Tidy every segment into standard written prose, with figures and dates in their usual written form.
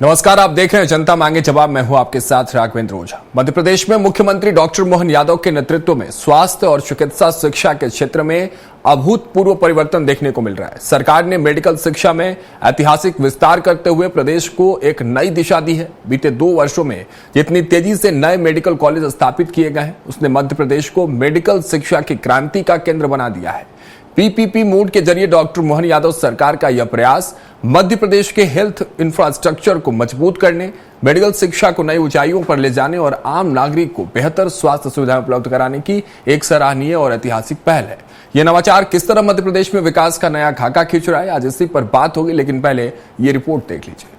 नमस्कार, आप देख रहे हैं जनता मांगे जवाब। मैं हूं आपके साथ राघवेंद्र ओझा। मध्य प्रदेश में मुख्यमंत्री डॉक्टर मोहन यादव के नेतृत्व में स्वास्थ्य और चिकित्सा शिक्षा के क्षेत्र में अभूतपूर्व परिवर्तन देखने को मिल रहा है। सरकार ने मेडिकल शिक्षा में ऐतिहासिक विस्तार करते हुए प्रदेश को एक नई दिशा दी है। बीते 2 वर्षों में जितनी तेजी से नए मेडिकल कॉलेज स्थापित किए गए हैं, उसने मध्य प्रदेश को मेडिकल शिक्षा की क्रांति का केंद्र बना दिया है। पीपीपी मोड के जरिए डॉक्टर मोहन यादव सरकार का यह प्रयास मध्य प्रदेश के हेल्थ इंफ्रास्ट्रक्चर को मजबूत करने, मेडिकल शिक्षा को नई ऊंचाइयों पर ले जाने और आम नागरिक को बेहतर स्वास्थ्य सुविधाएं उपलब्ध कराने की एक सराहनीय और ऐतिहासिक पहल है। यह नवाचार किस तरह मध्य प्रदेश में विकास का नया खाका खींच रहा है, आज इसी पर बात होगी, लेकिन पहले ये रिपोर्ट देख लीजिए।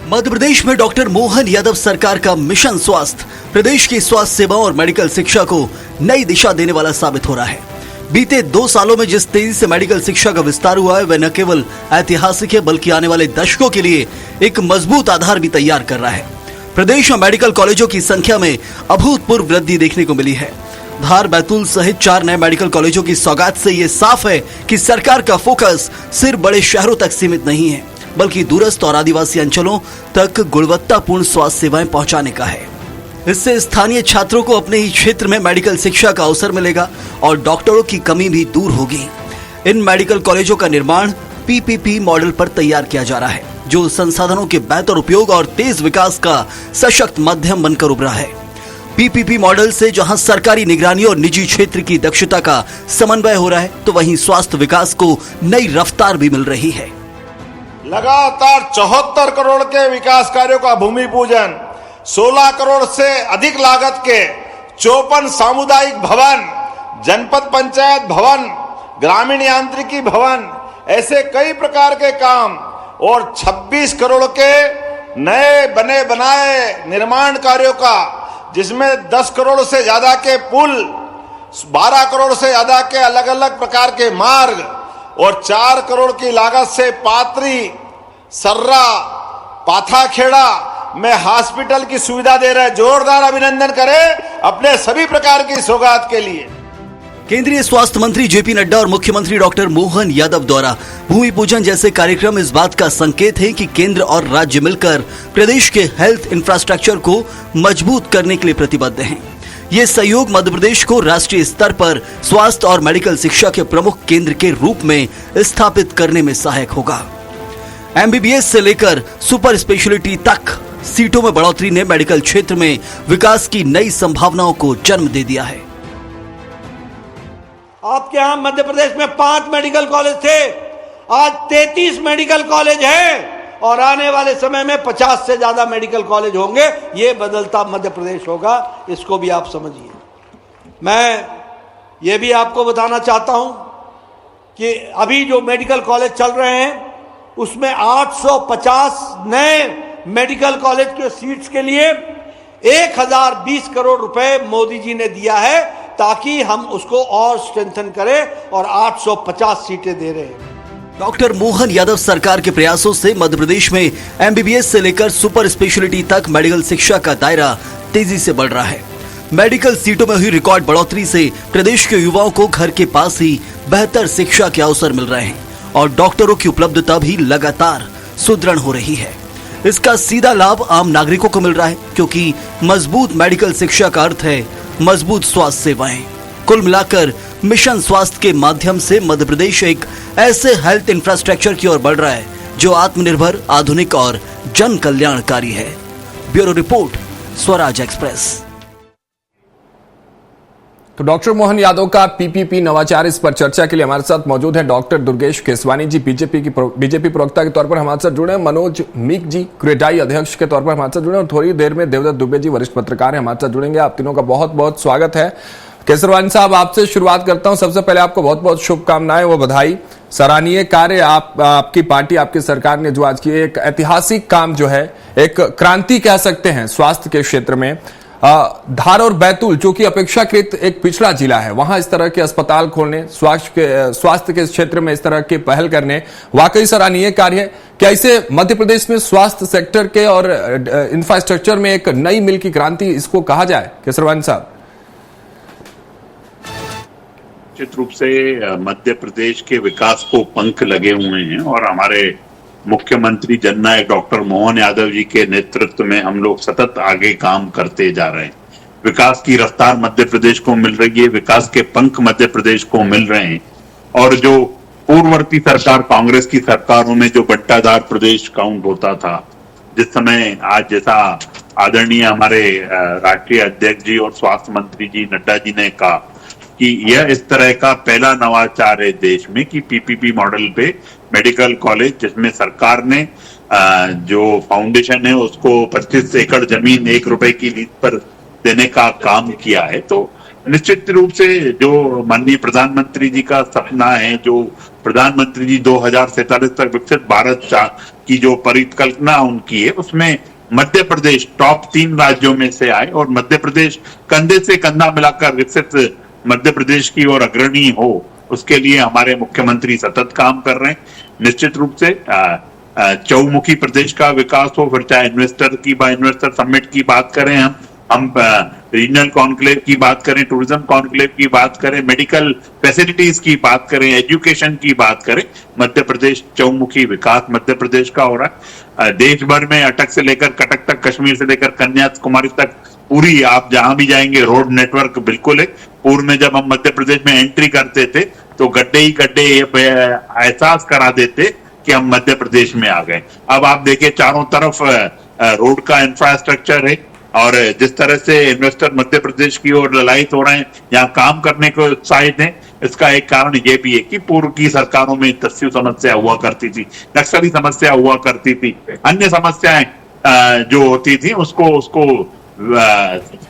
मध्य प्रदेश में डॉक्टर मोहन यादव सरकार का मिशन स्वास्थ्य प्रदेश की स्वास्थ्य सेवाओं और मेडिकल शिक्षा को नई दिशा देने वाला साबित हो रहा है। बीते 2 सालों में जिस तेजी से मेडिकल शिक्षा का विस्तार हुआ है, वह न केवल ऐतिहासिक है बल्कि आने वाले दशकों के लिए एक मजबूत आधार भी तैयार कर रहा है। प्रदेश में मेडिकल कॉलेजों की संख्या में अभूतपूर्व वृद्धि देखने को मिली है। धार, बैतूल सहित 4 नए मेडिकल कॉलेजों की सौगात से ये साफ है कि सरकार का फोकस सिर्फ बड़े शहरों तक सीमित नहीं है, बल्कि दूरस्थ और आदिवासी अंचलों तक गुणवत्तापूर्ण स्वास्थ्य सेवाएं पहुंचाने का है। इससे स्थानीय छात्रों को अपने ही क्षेत्र में मेडिकल शिक्षा का अवसर मिलेगा और डॉक्टरों की कमी भी दूर होगी। इन मेडिकल कॉलेजों का निर्माण पीपीपी मॉडल पर तैयार किया जा रहा है, जो संसाधनों के बेहतर उपयोग और तेज विकास का सशक्त माध्यम बनकर उभरा है। पीपीपी मॉडल से जहां सरकारी निगरानी और निजी क्षेत्र की दक्षता का समन्वय हो रहा है, तो वहीं स्वास्थ्य विकास को नई रफ्तार भी मिल रही है। लगातार 74 करोड़ के विकास कार्यों का भूमि पूजन, 16 करोड़ से अधिक लागत के 54 सामुदायिक भवन, जनपद पंचायत भवन, ग्रामीण यांत्रिकी भवन, ऐसे कई प्रकार के काम और 26 करोड़ के नए बने बनाए निर्माण कार्यों का, जिसमें 10 करोड़ से ज्यादा के पुल, 12 करोड़ से ज्यादा के अलग अलग प्रकार के मार्ग और 4 करोड़ की लागत से पात्री, सर्रा, पाथाखेड़ा में हॉस्पिटल की सुविधा दे रहे हैं। जोरदार अभिनंदन करें अपने सभी प्रकार की सौगात के लिए। केंद्रीय स्वास्थ्य मंत्री जेपी नड्डा और मुख्यमंत्री डॉक्टर मोहन यादव द्वारा भूमि पूजन जैसे कार्यक्रम इस बात का संकेत है कि केंद्र और राज्य मिलकर प्रदेश के हेल्थ इंफ्रास्ट्रक्चर को मजबूत करने के लिए प्रतिबद्ध हैं। ये सहयोग मध्य प्रदेश को राष्ट्रीय स्तर पर स्वास्थ्य और मेडिकल शिक्षा के प्रमुख केंद्र के रूप में स्थापित करने में सहायक होगा। एमबीबीएस से लेकर सुपर स्पेशलिटी तक सीटों में बढ़ोतरी ने मेडिकल क्षेत्र में विकास की नई संभावनाओं को जन्म दे दिया है। आपके यहां मध्य प्रदेश में 5 मेडिकल कॉलेज थे, आज 33 मेडिकल कॉलेज हैं और आने वाले समय में 50 से ज्यादा मेडिकल कॉलेज होंगे। ये बदलता मध्य प्रदेश होगा, इसको भी आप समझिए। मैं ये भी आपको बताना चाहता हूं कि अभी जो मेडिकल कॉलेज चल रहे हैं, उसमें 850 नए मेडिकल कॉलेज के सीट्स के लिए 1020 करोड़ रुपए मोदी जी ने दिया है, ताकि हम उसको और स्ट्रेंथन करें और 850 सीटें दे रहे हैं। डॉक्टर मोहन यादव सरकार के प्रयासों से मध्य प्रदेश में एमबीबीएस से लेकर सुपर स्पेशलिटी तक मेडिकल शिक्षा का दायरा तेजी से बढ़ रहा है। मेडिकल सीटों में हुई रिकॉर्ड बढ़ोतरी से प्रदेश के युवाओं को घर के पास ही बेहतर शिक्षा के अवसर मिल रहे हैं और डॉक्टरों की उपलब्धता भी लगातार सुदृढ़ हो रही है। इसका सीधा लाभ आम नागरिकों को मिल रहा है, क्योंकि मजबूत मेडिकल शिक्षा का अर्थ है मजबूत स्वास्थ्य सेवाएं। कुल मिलाकर मिशन स्वास्थ्य के माध्यम से मध्य प्रदेश एक ऐसे हेल्थ इंफ्रास्ट्रक्चर की ओर बढ़ रहा है जो आत्मनिर्भर, आधुनिक और जन कल्याणकारी है। Bureau report, Swaraj express. तो डॉक्टर मोहन यादव का पीपीपी नवाचार, इस पर चर्चा के लिए हमारे साथ मौजूद हैं डॉक्टर दुर्गेश केसवानी जी, बीजेपी प्रवक्ता के तौर पर हमारे साथ जुड़े हैं, मनोज मीक जी क्रेडाई अध्यक्ष के तौर पर हमारे साथ जुड़े हैं और थोड़ी देर में देवदत्त दुबे जी वरिष्ठ पत्रकार हैं, हमारे साथ जुड़ेंगे। आप तीनों का बहुत बहुत स्वागत है। केसवानी साहब, आपसे शुरुआत करता हूं। सबसे पहले आपको बहुत बहुत शुभकामनाएं व बधाई। सराहनीय कार्य आपकी पार्टी, आपकी सरकार ने जो आज किया, एक ऐतिहासिक काम जो है, एक क्रांति कह सकते हैं स्वास्थ्य के क्षेत्र में। धार और बैतूल, जो कि अपेक्षाकृत एक पिछड़ा जिला है, वहां इस तरह के अस्पताल खोलने, स्वास्थ्य के क्षेत्र में इस तरह के पहल करने वाकई सराहनीय कार्य है। क्या इसे मध्य प्रदेश में स्वास्थ्य सेक्टर के और इंफ्रास्ट्रक्चर में एक नई मिल की क्रांति इसको कहा जाए, केसरवानी साहब? निश्चित रूप से मध्य प्रदेश के विकास को पंख लगे हुए हैं और हमारे मुख्यमंत्री जननायक डॉक्टर मोहन यादव जी के नेतृत्व में हम लोग सतत आगे काम करते जा रहे हैं। विकास की रफ्तार मध्य प्रदेश को मिल रही है, विकास के पंख मध्य प्रदेश को मिल रहे हैं। और जो पूर्ववर्ती सरकार कांग्रेस की सरकारों में जो बंटाधार प्रदेश काउंट होता था, जिस समय आज जैसा आदरणीय हमारे राष्ट्रीय अध्यक्ष जी और स्वास्थ्य मंत्री जी नड्डा जी ने कहा कि यह इस तरह का पहला नवाचार है देश में कि पीपीपी मॉडल पे मेडिकल कॉलेज, जिसमें सरकार ने जो फाउंडेशन है उसको 25 एकड़ जमीन 1 रुपए की लीज पर देने का काम किया है। तो निश्चित रूप से जो माननीय प्रधानमंत्री जी का सपना है, जो प्रधानमंत्री जी 2047 तक विकसित भारत की जो परिकल्पना उनकी है, उसमें मध्य प्रदेश टॉप 3 राज्यों में से आए और मध्य प्रदेश कंधे से कंधा मिलाकर विकसित मध्य प्रदेश की ओर अग्रणी हो, उसके लिए हमारे मुख्यमंत्री सतत काम कर रहे हैं। निश्चित रूप से चौमुखी प्रदेश का विकास हो, फिर चाहे इन्वेस्टर समिट की बात करें, हम रीजनल कॉन्क्लेव की बात करें, टूरिज्म कॉन्क्लेव की बात करें, मेडिकल फैसिलिटीज की बात करें, एजुकेशन की बात करें, मध्य प्रदेश चौमुखी विकास मध्य प्रदेश का हो रहा है। देश भर में अटक से लेकर कटक तक, कश्मीर से लेकर कन्याकुमारी तक पूरी आप जहां भी जाएंगे रोड नेटवर्क बिल्कुल है। पूर्व में जब हम मध्य प्रदेश में एंट्री करते थे तो गड्ढे ही गड्ढे एहसास करा देते कि हम मध्य प्रदेश में आ गए। अब आप देखिए चारों तरफ रोड का इंफ्रास्ट्रक्चर है और जिस तरह से इन्वेस्टर मध्य प्रदेश की ओर ललायित हो रहे हैं, यहाँ काम करने को उत्साहित हैं, इसका एक कारण ये भी है कि पूर्व की सरकारों में तस्यु समस्या हुआ करती थी, नक्सली समस्या हुआ करती थी, अन्य समस्याएं जो होती थी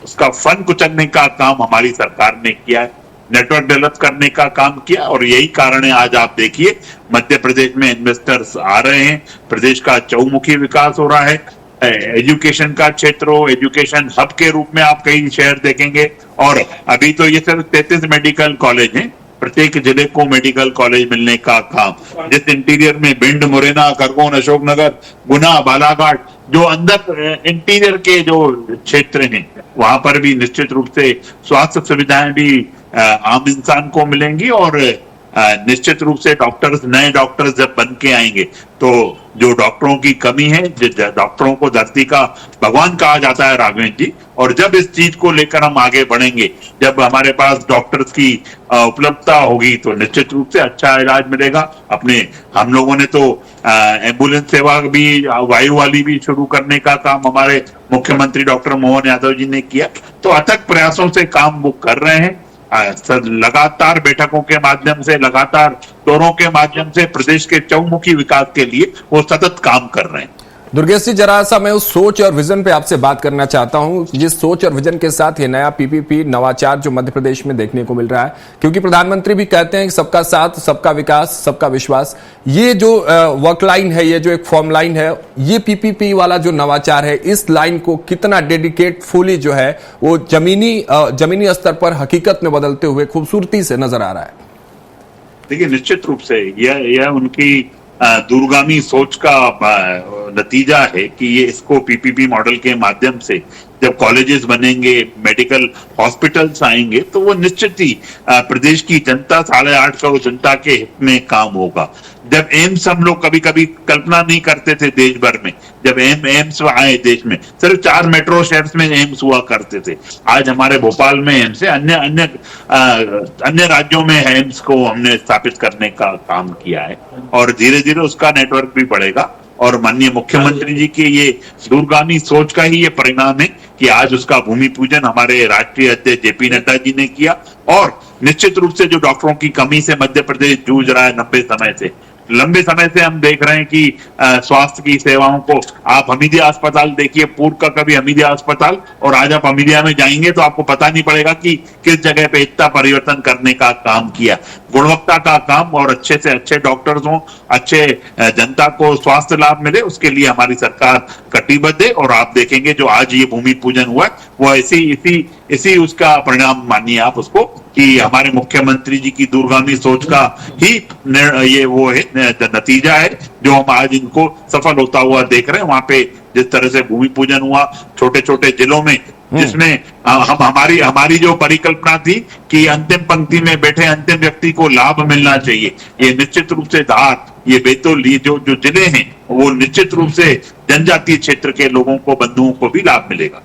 उसका फन कुचलने का काम हमारी सरकार ने किया है, नेटवर्क डेवलप करने का काम किया। और यही कारण है आज आप देखिए मध्य प्रदेश में इन्वेस्टर्स आ रहे हैं, प्रदेश का चौमुखी विकास हो रहा है। एजुकेशन का क्षेत्र हो, एजुकेशन हब के रूप में आप कई शहर देखेंगे। और अभी तो ये सिर्फ 33 मेडिकल कॉलेज हैं, प्रत्येक जिले को मेडिकल कॉलेज मिलने का काम, जिस इंटीरियर में भिंड, मुरैना, खरगोन, अशोकनगर, गुना, बालाघाट, जो अंदर इंटीरियर के जो क्षेत्र हैं वहां पर भी निश्चित रूप से स्वास्थ्य सुविधाएं भी आम इंसान को मिलेंगी। और निश्चित रूप से नए डॉक्टर्स जब बन के आएंगे तो जो डॉक्टरों की कमी है, डॉक्टरों को धरती का भगवान कहा जाता है राघवेंद्र जी, और जब इस चीज को लेकर हम आगे बढ़ेंगे, जब हमारे पास डॉक्टर्स की उपलब्धता होगी तो निश्चित रूप से अच्छा इलाज मिलेगा। हम लोगों ने तो एम्बुलेंस सेवा भी वायु वाली भी शुरू करने का काम हमारे मुख्यमंत्री डॉक्टर मोहन यादव जी ने किया। तो अथक प्रयासों से काम वो कर रहे हैं, लगातार बैठकों के माध्यम से, लगातार दौरों के माध्यम से प्रदेश के चौमुखी विकास के लिए वो सतत काम कर रहे हैं। दुर्गेश जी, जरा सा मैं उस सोच और विजन पे आपसे बात करना चाहता हूं, जिस सोच और विजन के साथ ये नया पीपीपी नवाचार जो मध्य प्रदेश में देखने को मिल रहा है, क्योंकि प्रधानमंत्री भी कहते हैं कि सबका साथ, सबका विकास, सबका विश्वास, ये जो वर्क लाइन है, ये जो एक फॉर्म लाइन है, ये पीपीपी वाला जो नवाचार है, इस लाइन को कितना डेडिकेटफुली जो है वो जमीनी स्तर पर हकीकत में बदलते हुए खूबसूरती से नजर आ रहा है। देखिए, निश्चित रूप से यह उनकी दूरगामी सोच का नतीजा है कि ये इसको पीपीपी मॉडल के माध्यम से जब कॉलेजेस बनेंगे, मेडिकल हॉस्पिटल्स आएंगे, तो वो निश्चित ही प्रदेश की जनता, 8.5 करोड़ जनता के हित में काम होगा। जब एम्स हम लोग कभी कभी कल्पना नहीं करते थे देश भर में, जब एम्स आए देश में, सिर्फ 4 मेट्रो शहर्स में एम्स हुआ करते थे, आज हमारे भोपाल में एम्स है, अन्य राज्यों में एम्स को हमने स्थापित करने का काम किया है और धीरे धीरे उसका नेटवर्क भी बढ़ेगा। और माननीय मुख्यमंत्री जी की ये दूरगामी सोच का ही ये परिणाम है कि आज उसका भूमि पूजन हमारे राष्ट्रीय अध्यक्ष जेपी नड्डा जी ने किया। और निश्चित रूप से जो डॉक्टरों की कमी से मध्य प्रदेश जूझ रहा है लंबे समय से हम देख रहे हैं कि स्वास्थ्य की सेवाओं को, आप हमीदिया अस्पताल देखिए, पूर्व का कभी हमीदिया अस्पताल, और आज आप हमीदिया में जाएंगे तो आपको पता नहीं पड़ेगा कि किस जगह पे इतना परिवर्तन करने का काम किया। गुणवत्ता का काम और अच्छे से अच्छे डॉक्टर्स हों, अच्छे जनता को स्वास्थ्य लाभ मिले, उसके लिए हमारी सरकार कटिबद्ध है। और आप देखेंगे जो आज ये भूमि पूजन हुआ वो इसी उसका परिणाम मानिए आप उसको, कि हमारे मुख्यमंत्री जी की दूरगामी सोच का ही ये वो है नतीजा है जो हम आज इनको सफल होता हुआ देख रहे हैं। वहां पे जिस तरह से भूमि पूजन हुआ, छोटे छोटे जिलों में जिसमें हमारी जो परिकल्पना थी कि अंतिम पंक्ति में बैठे अंतिम व्यक्ति को लाभ मिलना चाहिए, ये निश्चित रूप से धार, ये बैतूल, ये जो जिले हैं वो निश्चित रूप से जनजातीय क्षेत्र के लोगों को, बंधुओं को भी लाभ मिलेगा।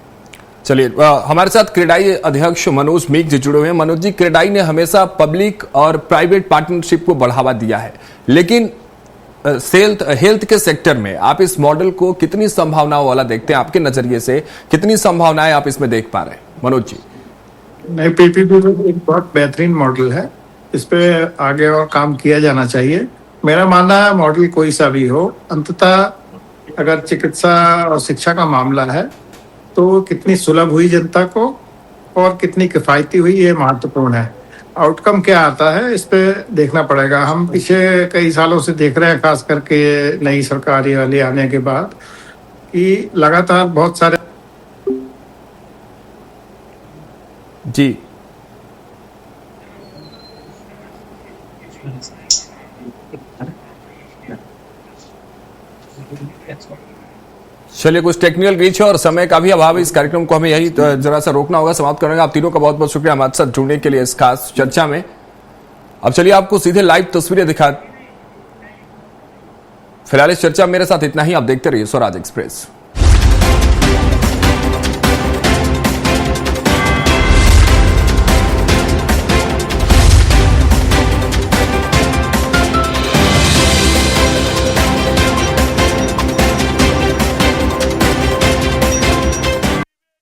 चलिए, हमारे साथ क्रेडाई अध्यक्ष मनोज मीक जी जुड़े हुए हैं। मनोज जी, क्रेडाई ने हमेशा पब्लिक और प्राइवेट पार्टनरशिप को बढ़ावा दिया है, लेकिन हेल्थ के सेक्टर में आप इस मॉडल को कितनी संभावनाओं वाला देखते हैं? आपके नजरिए से कितनी संभावनाएं आप इसमें देख पा रहे हैं मनोज जी? नहीं, पीपीपी एक बहुत बेहतरीन मॉडल है, इस पे आगे और काम किया जाना चाहिए। मेरा मानना है मॉडल कोई सा भी हो, अंततः अगर चिकित्सा और शिक्षा का मामला है तो कितनी सुलभ हुई जनता को और कितनी किफायती हुई, ये महत्वपूर्ण है। आउटकम क्या आता है इस पे देखना पड़ेगा। हम पिछले कई सालों से देख रहे हैं, खास करके नई सरकार वाली आने के बाद, कि लगातार बहुत सारे जी चलिए, कुछ टेक्निकल ग्लिच है और समय का भी अभाव है। इस कार्यक्रम को हमें यही जरा सा रोकना होगा, समाप्त करना होगा। आप तीनों का बहुत बहुत शुक्रिया हमारे साथ जुड़ने के लिए इस खास चर्चा में। अब चलिए आपको सीधे लाइव तस्वीरें दिखा। फिलहाल इस चर्चा मेरे साथ इतना ही। आप देखते रहिए स्वराज एक्सप्रेस।